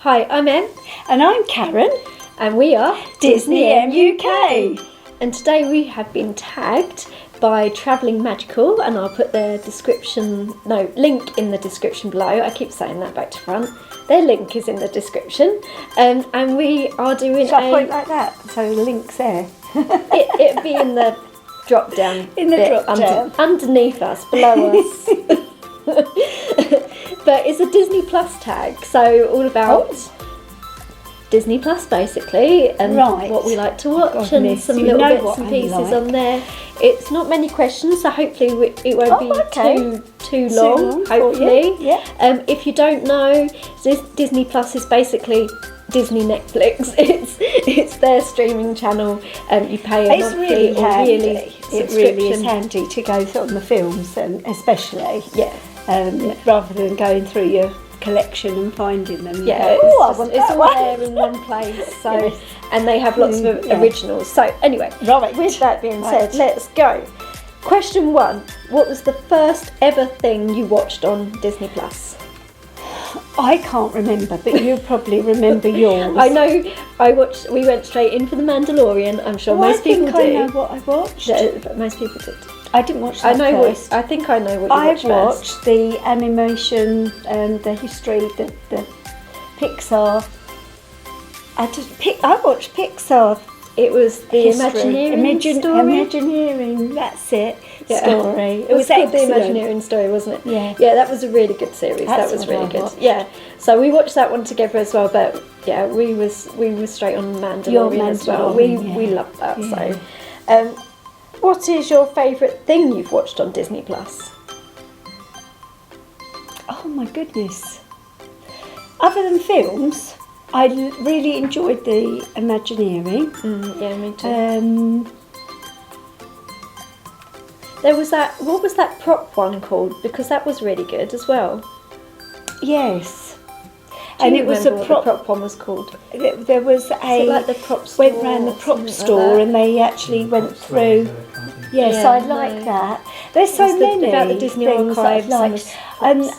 Hi, I'm Em. And I'm Karen. And we are Disney M UK. And today we have been tagged by Travelling Magical, and I'll put their link in the description below. I keep saying that back to front. Their link is in the description. And we are doing Shall I point like that? So the link's there. It'll be in the drop down. In the drop down. Underneath us, below us. But it's a Disney Plus tag, so all about Disney Plus basically, and what we like to watch, and some little bits and pieces on there. It's not many questions, so hopefully it won't be too long. Hopefully, if you don't know, Disney Plus is basically Disney Netflix. It's their streaming channel. You pay a monthly or yearly subscription. It really is handy to go on the films, and especially rather than going through your collection and finding them. It's all there in one place. So, and they have lots of originals. So anyway, with that being said, let's go. Question 1: what was the first ever thing you watched on Disney Plus? I can't remember, but you probably remember yours. I know. We went straight in for The Mandalorian. I'm sure most people do. I know what I watched. Yeah, but most people did. I didn't watch that first. I think I know what you watched first. I watched the animation and the history, the Pixar. I watched Pixar. It was the Imagineering story. Imagineering, that's it. Story. It was called the Imagineering story, wasn't it? Yeah. Yeah, that was a really good series. That was really good. Yeah. So we watched that one together as well. But yeah, we was straight on Mandalorian as well. We loved that. Yeah. So, what is your favourite thing you've watched on Disney Plus? Oh my goodness! Other than films, I really enjoyed the Imagineering. Yeah, me too. There was that. What was that prop one called? Because that was really good as well. Yes. And it was what the prop one was called. There was like the prop store. Went round the prop store and they actually went through. Yes, I like that. There's so many about the Disney archives. And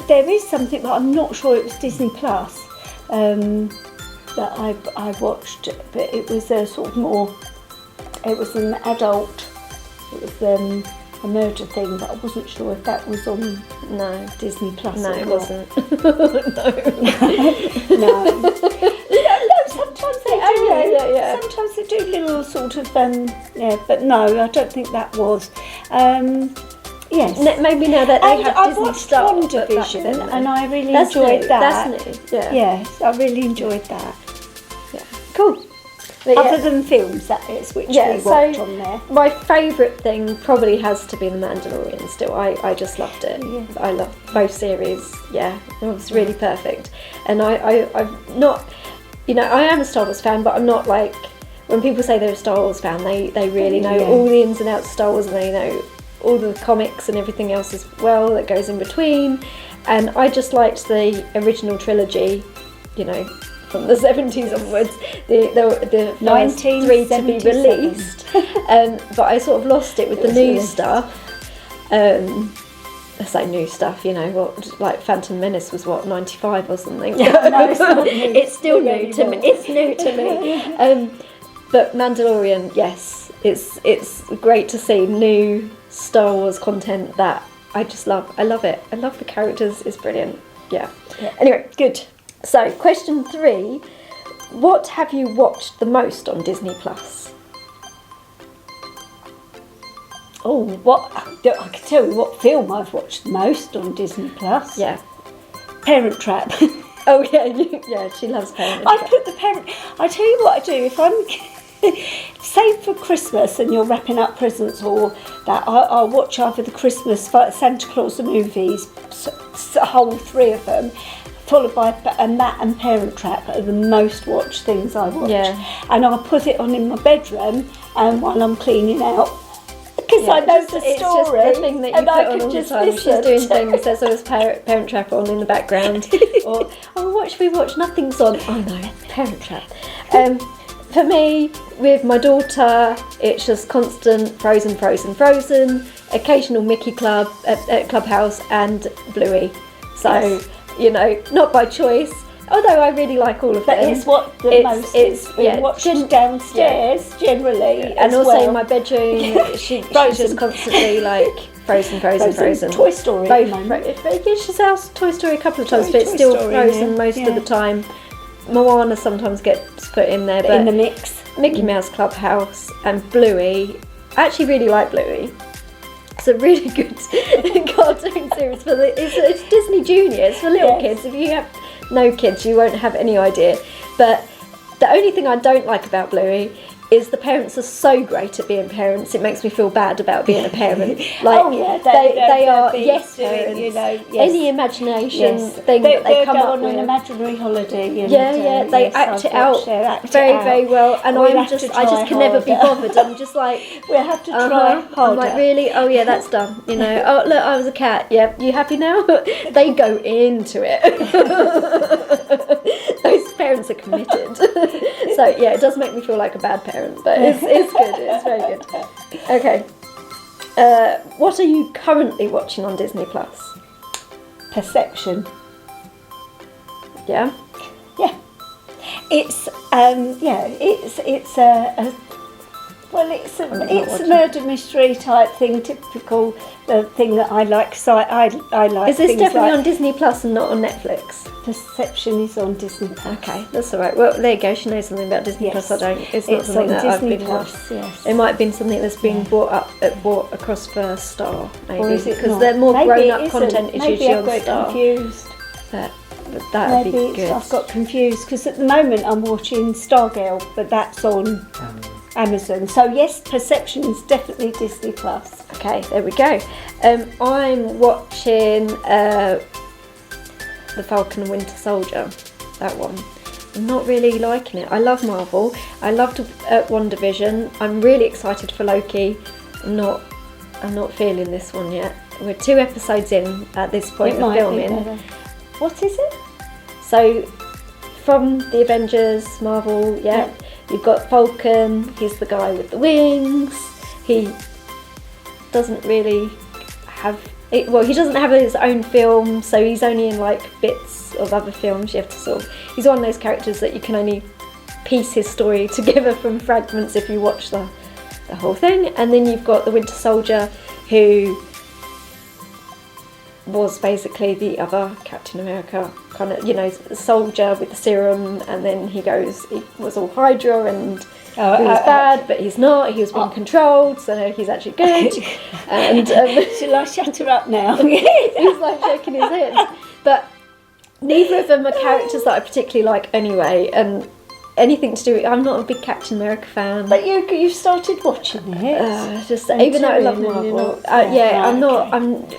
there is something, but I'm not sure it was Disney Plus that I watched, but it was a sort of more. It was an adult. It was a murder thing, but I wasn't sure if that was on Disney Plus. No, it wasn't. No. Sometimes they do. Sometimes they do little sort of but no, I don't think that was. Yes. Maybe now that they have Disney Star. I watched WandaVision and I really enjoyed that. That's new. Yeah. Yes, I really enjoyed that. Yeah. Cool. Other than films, that is, which we watched on there. My favourite thing probably has to be The Mandalorian still. I just loved it. Yeah. I loved both series. Yeah, it was really perfect. And I'm not, I am a Star Wars fan, but I'm not like, when people say they're a Star Wars fan, they really know all the ins and outs of Star Wars, and they know all the comics and everything else as well that goes in between. And I just liked the original trilogy, from the 70s onwards, the first 3 to be released. But I sort of lost it with the new stuff. I say new stuff, like Phantom Menace was 95 or something. Yeah, no, it's not new. It's still new to me. It's new to me. But Mandalorian, yes, it's great to see new Star Wars content that I just love. I love it. I love the characters. It's brilliant. Yeah. Anyway, good. So, question 3, what have you watched the most on Disney Plus? I can tell you what film I've watched the most on Disney Plus. Yeah. Parent Trap. Oh yeah, she loves Parent Trap. I tell you what I do, if I'm, say for Christmas and you're wrapping up presents or that, I'll watch either the Christmas Santa Claus the movies, the whole 3 of them, followed by that and Parent Trap are the most watched things I watch. Yeah. And I'll put it on in my bedroom and while I'm cleaning out, because I know the story. It's just the thing that you put on all the time. She's doing things, there's always Parent Trap on in the background. Or, what should we watch? Nothing's on. Oh no, Parent Trap. For me, with my daughter, it's just constant Frozen, occasional Mickey Clubhouse and Bluey. So, not by choice, Although I really like all of But them. it's what the most is being watched downstairs generally. And as also well. in my bedroom, she's just constantly like Frozen. Toy Story. She's asked Toy Story a couple of times, but it's still Frozen most of the time. Moana sometimes gets put in there, but in the mix. Mickey Mouse Clubhouse and Bluey. I actually really like Bluey. It's a really good cartoon series it's Disney Junior. It's for little kids. If you have no kids, you won't have any idea. But the only thing I don't like about Bluey is the parents are so great at being parents. It makes me feel bad about being a parent. Like they are parents. Any imagination thing that they come up on with. an imaginary holiday. And, they act it out very well, and I just can never be bothered. I'm just like, we'll have to try harder. I'm like, really? Oh yeah, that's done. Oh look, I was a cat. Yeah, you happy now? They go into it. Those parents are committed. So yeah, it does make me feel like a bad parent, but it's good. It's very good. Okay. What are you currently watching on Disney Plus? Perception. Yeah. Yeah. It's it's a murder mystery type thing, typical thing that I like. So I like. Is this definitely on Disney Plus and not on Netflix? Perception is on Disney Plus. Okay, that's all right. Well, there you go. She knows something about Disney Plus. I don't. It's not something that Disney I've been Plus. Yes. It might have been something that's been brought across for Star, maybe, or is it because they're more grown-up content is maybe usually I've on got Star. Confused. But that would be good. I've got confused because at the moment I'm watching Stargirl, but that's on Amazon. So yes, Perception is definitely Disney Plus. Okay, there we go. I'm watching The Falcon and Winter Soldier. That one. I'm not really liking it. I love Marvel. I loved WandaVision. I'm really excited for Loki. I'm not feeling this one yet. We're 2 episodes in at this point of filming. What is it? So, from the Avengers, Marvel, you've got Falcon. He's the guy with the wings. He doesn't really have. He doesn't have his own film, so he's only in like bits of other films. You have to he's one of those characters that you can only piece his story together from fragments if you watch the whole thing. And then you've got the Winter Soldier, who was basically the other Captain America, kind of, soldier with the serum, and then he was all Hydra and he was bad, but he's not. He was being controlled, so he's actually good. And shall I shut her up now? He's like shaking his head. But neither of them are characters that I particularly like anyway, and anything to do with, I'm not a big Captain America fan. But you started watching it. Even though I love Marvel.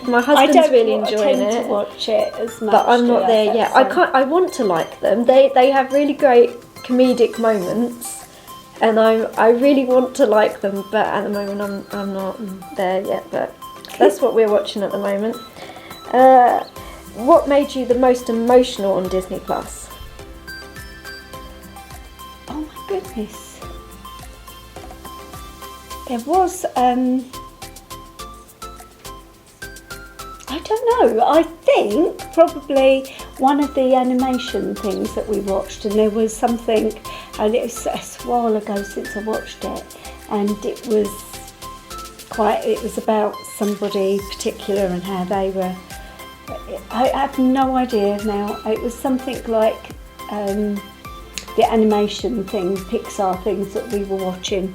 My husband's really enjoying it. I don't to watch it as much. But I'm not there yet. I want to like them. They have really great comedic moments, and I really want to like them, but at the moment I'm not there yet. But that's what we're watching at the moment. What made you the most emotional on Disney Plus? Oh my goodness. There was, I don't know, I think probably one of the animation things that we watched, and there was something, and it was a while ago since I watched it, and it was about somebody particular and how they were, I have no idea now. It was something like the animation thing, Pixar things that we were watching.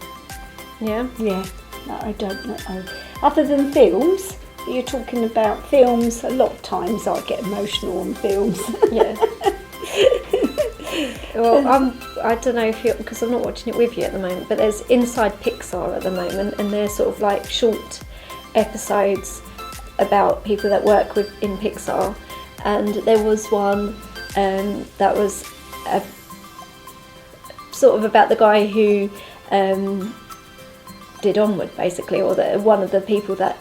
Yeah? Yeah, I don't know. Other than films, you're talking about films, a lot of times I get emotional on films. Yeah. Well, I don't know if because I'm not watching it with you at the moment, but there's Inside Pixar at the moment, and they're sort of like short episodes about people that work in Pixar, and there was one that was sort of about the guy who did Onward, basically, or one of the people that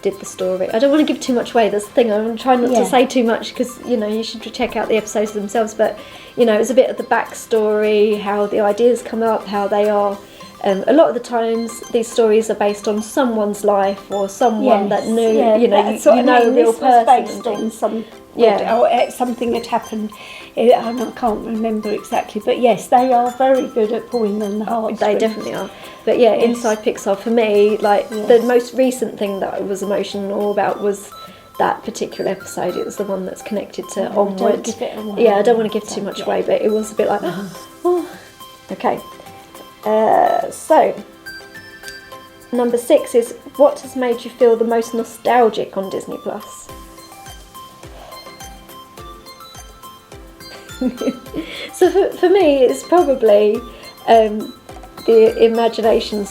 did the story. I don't want to give too much away. That's the thing. I'm trying not to say too much because you should check out the episodes themselves. But it's a bit of the backstory, how the ideas come up, how they are. A lot of the times, these stories are based on someone's life or someone that knew. A real person. This was based on Yeah. or something had happened, and I can't remember exactly, but yes, they are very good at pulling on the heartstrings. They definitely are. But yeah, Yes. Inside Pixar for me, like Yes. the most recent thing that I was emotional about was that particular episode. It was the one that's connected to Onward. Don't give it away. Yeah, I don't want to give too much away, but it was a bit like, oh. Okay. So, number 6 is, what has made you feel the most nostalgic on Disney Plus? So for me, it's probably the Imagineering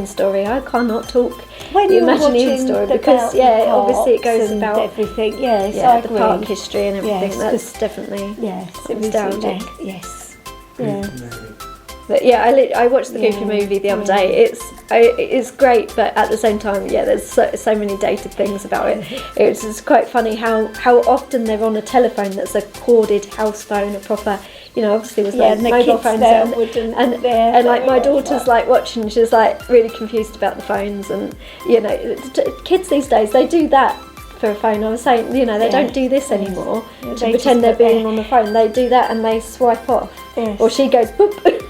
story. I cannot talk. When the you're Imagineering watching story, the because about obviously it goes and about everything. Yes, yeah, I the agree. park history and everything. Yes, That's definitely Yes, nostalgic. Yes. Yeah. But yeah, I watched the Goofy movie the other day. It's great, but at the same time, yeah, there's so many dated things about it. It's just quite funny how often they're on a telephone that's a corded house phone, a proper, obviously there's no and the mobile kids phones there and wouldn't like my daughter's like watching, she's like really confused about the phones, and kids these days, they do that for a phone. I was saying, they don't do this anymore to They pretend just they're put being on the phone. They do that and they swipe off. Yes. Or she goes boop, boop,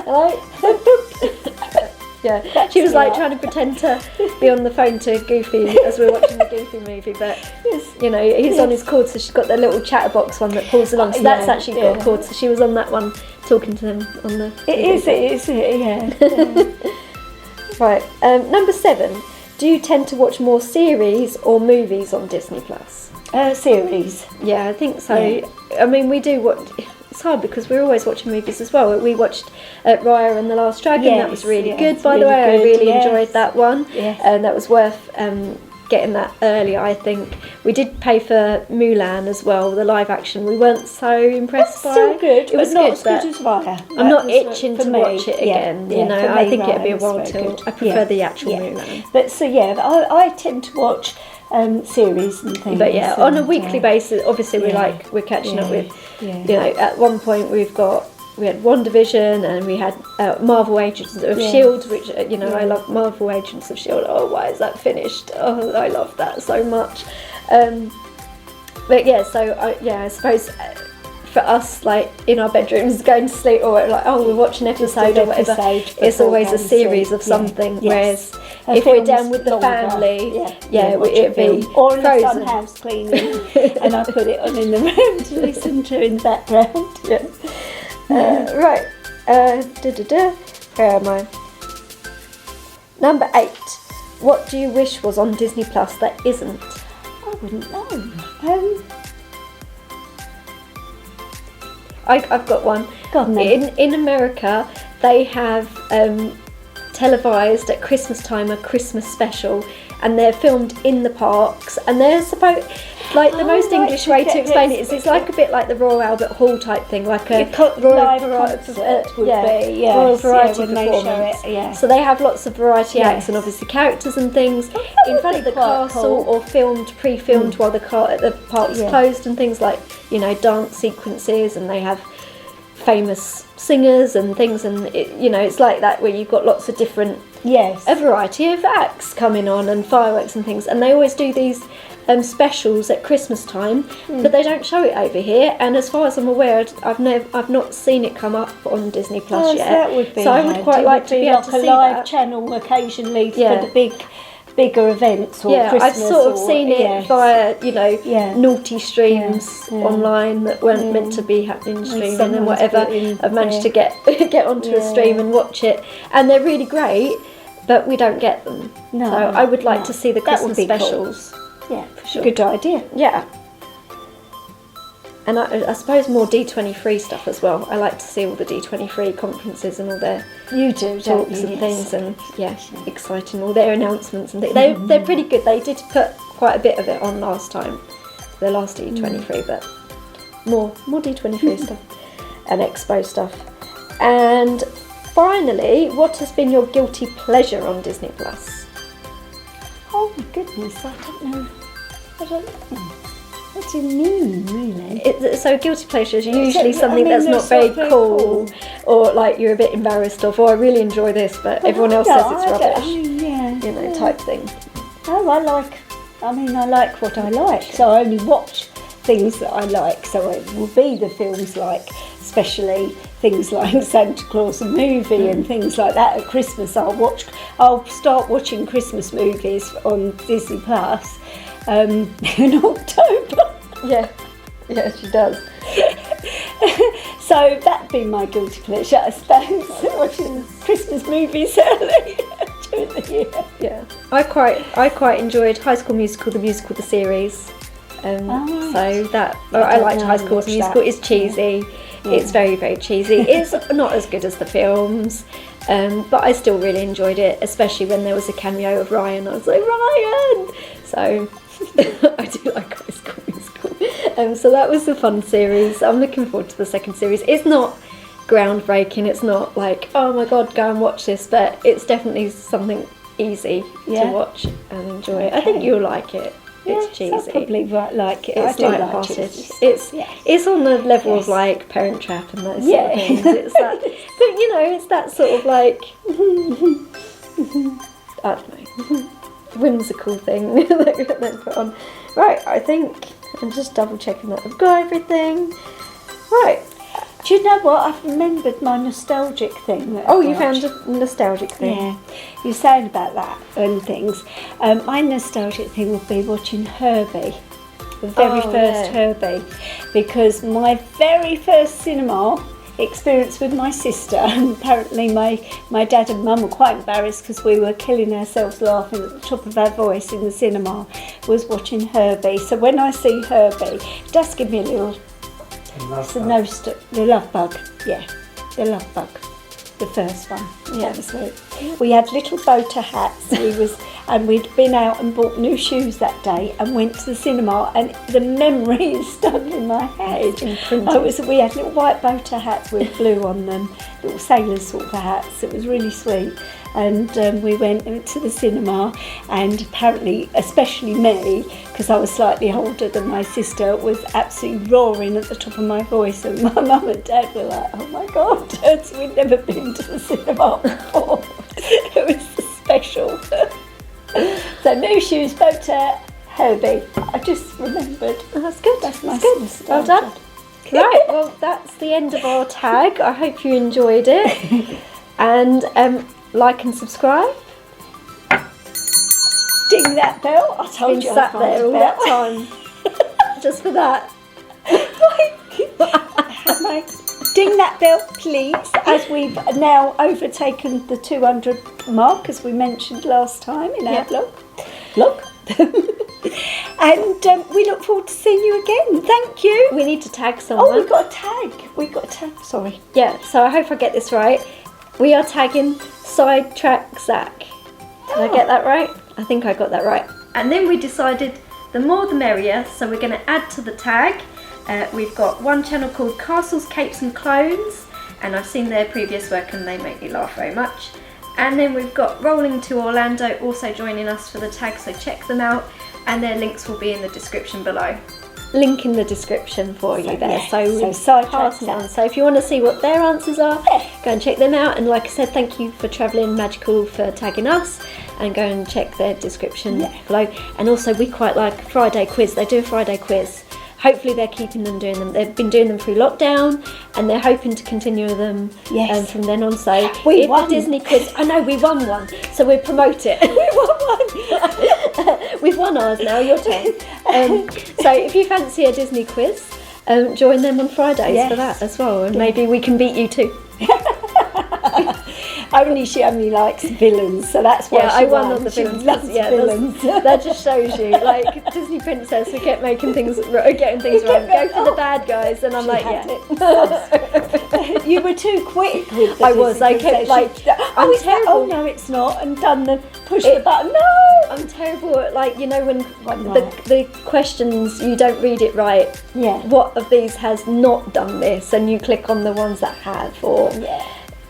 like, boop. Yeah, she was like trying to pretend to be on the phone to Goofy as we were watching the Goofy movie, but he's on his cord, so she's got the little chatterbox one that pulls along, so that's actually got a cord, so she was on that one talking to them on the It is, yeah. Right, number 7, do you tend to watch more series or movies on Disney Plus? Series. Yeah, I think so. Yeah. I mean, we do what. It's hard because we're always watching movies as well. We watched Raya and the Last Dragon. Yes, That was really yes, good, by the really way. I good, really yes. enjoyed that one. Yes. And that was worth getting that earlier, I think. We did pay for Mulan as well, the live action. We weren't so impressed by Still it. good, It was but not good, as good but as Raya. I'm That not was, itching for to me, watch it again. for I me, think it'd be a Raya while was very till good. I prefer the actual Yeah. Mulan. But so I tend to watch series and things. But yeah, on a and, weekly basis, obviously we're catching up with, at one point we had WandaVision and we had Marvel Agents of S.H.I.E.L.D., which, I love Marvel Agents of S.H.I.E.L.D. Oh, why is that finished? Oh, I love that so much. But yeah, so I suppose for us, like in our bedrooms, going to sleep, or like, we're watching an episode or whatever, it's always a series of something. Whereas if we're down with the family, it'd be or unless I'm Frozen. house cleaning and I put it on in the room to listen to in the background. Yeah. Right. Where am I? Number 8. What do you wish was on Disney Plus that isn't? I wouldn't know. I've got one. Go on then. In America, they have televised at Christmas time a Christmas special, and they're filmed in the parks, and they're supposed, like, the most right, English way to explain it is it's like a bit like the Royal Albert Hall type thing, like a live concert would be, yes, Royal Variety when they show performance. it, yeah. So they have lots of variety Yes. acts and obviously characters and things that in would front be of the quite castle, cool. or pre-filmed while the park's Yeah. closed, and things like, dance sequences, and they have famous singers and things, and it's like that, where you've got lots of different a variety of acts coming on and fireworks and things, and they always do these specials at Christmas time, but they don't show it over here, and as far as I'm aware, I've not seen it come up on Disney Plus yet. That would be so I would quite like to be able to see a live that. channel occasionally for the bigger events or Christmas. I've sort of seen it via naughty streams Yeah. online that weren't meant to be happening, streaming and someone's whatever. put in, I've managed to get onto a stream and watch it, and they're really great, but we don't get them. No, so I would like to see the That would Christmas be cool. specials. Yeah, for sure. Good idea. Yeah. And I suppose more D23 stuff as well. I like to see all the D23 conferences and all their talks and things, and exciting, all their announcements and things. They're pretty good. They did put quite a bit of it on last time, the last D23, but more D23 stuff and expo stuff. And finally, what has been your guilty pleasure on Disney Plus? Oh my goodness, I don't know. What do you mean, really? So guilty pleasure is usually something that's not very cool, or like you're a bit embarrassed of, or I really enjoy this, but everyone else says it's rubbish. Type thing. Oh, I mean, I like what I like, so I only watch things that I like. So it will be the films like, especially things like Santa Claus the movie and things like that. At Christmas, I'll start watching Christmas movies on Disney Plus in October. Yeah, she does. So that'd be my guilty pleasure, I suppose, watching Christmas movies early during the year. Yeah, I quite enjoyed High School Musical, the musical, the series. So that I liked High School Musical. It's cheesy. Yeah. It's very, very cheesy. It's not as good as the films, but I still really enjoyed it, especially when there was a cameo of Ryan. I was like, Ryan! So I do like High School Musical. So that was a fun series. I'm looking forward to the second series. It's not groundbreaking. It's not like, oh my God, go and watch this, but it's definitely something easy to watch and enjoy. Okay. I think you'll like it. It's cheesy. I probably like it. It's I do light-hearted. It's it's on the level of like Parent Trap and those sort of things. It's that, but you know, it's that sort of like I don't know, whimsical thing that they put on. Right, I think I'm just double checking that I've got everything. Right. Do you know what? I've remembered my nostalgic thing. Oh, you found a nostalgic thing? Yeah. You were saying about that and things. My nostalgic thing would be watching Herbie, the very first Herbie, because my very first cinema experience with my sister, and apparently my dad and mum were quite embarrassed because we were killing ourselves laughing at the top of our voice in the cinema, was watching Herbie. So when I see Herbie, it does give me a little... The Love Bug, the Love Bug, the first one. Yeah, that was it. We had little boater hats. We'd been out and bought new shoes that day and went to the cinema, and the memory is stuck in my head. We had little white boater hats with blue on them, little sailors sort of hats. It was really sweet. And we went to the cinema, and apparently, especially me, because I was slightly older than my sister, was absolutely roaring at the top of my voice, and my mum and dad were like, oh my God, we'd never been to the cinema before. It was special. So new shoes, boater, Herbie. I just remembered. That's good. That's my good. Well done. Right, well that's the end of our tag. I hope you enjoyed it. And like and subscribe. Ding that bell. I told you I sat there all that time. Just for that. Ding that bell, please, as we've now overtaken the 200 mark, as we mentioned last time in our blog. And we look forward to seeing you again. Thank you. We need to tag someone. Oh, we got a tag. Sorry. Yeah, so I hope I get this right. We are tagging Sidetrack Zack. Did I get that right? I think I got that right. And then we decided the more the merrier, so we're going to add to the tag. We've got one channel called Castles, Capes and Clones, and I've seen their previous work and they make me laugh very much. And then we've got Rolling to Orlando also joining us for the tag, so check them out, and their links will be in the description below. Link in the description for you there. So Sidetrack Zack. So if you want to see what their answers are, go and check them out. And like I said, thank you for Travelling Magical for tagging us, and go and check their description below. And also we quite like Friday quiz. They do a Friday quiz. Hopefully they're keeping them doing them. They've been doing them through lockdown, and they're hoping to continue them from then on. So we won the Disney quiz. I know we won one, so we'll promote it. We won one. We've won ours now. Your turn. So if you fancy a Disney quiz, join them on Fridays for that as well, and maybe we can beat you too. She only likes villains, so that's why I won on the villains. Loves villains. That just shows you, like Disney princess, we kept getting things wrong. Go for the bad guys, and I'm like, You were too quick with the I was. I kept like, I'm terrible. Oh no, it's not, and done the the button. No, I'm terrible at when the questions you don't read it right. Yeah. What of these has not done this, and you click on the ones that have, or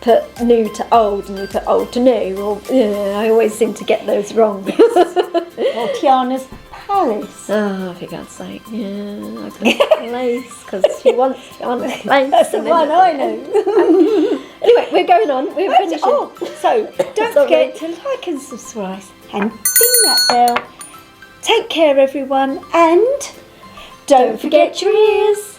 put new to old and you put old to new, or I always seem to get those wrong. Or Tiana's Palace. Oh, for God's sake, I put place because she wants Tiana's Place. That's the one I know. Anyway, we're going on. We're finishing. So don't forget to like and subscribe and ding that bell Take care, everyone, and don't forget your ears.